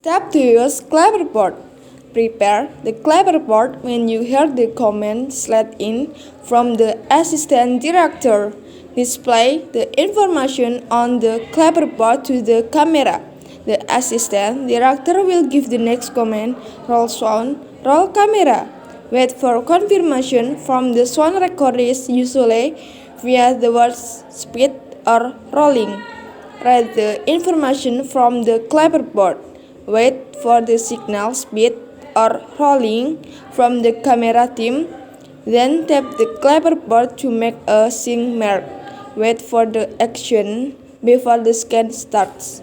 Step to use Cleverboard. Prepare the Cleverboard when you hear the command "let in" from the assistant director. Display the information on the Cleverboard to the camera. The assistant director will give the next command "roll sound, roll camera." Wait for confirmation from the sound recordist, usually via the words speed or rolling. Write the information from the Cleverboard. Wait for the signal speed or rolling from the camera team. Then tap the Cleverboard to make a sync mark. Wait for the action before the scan starts.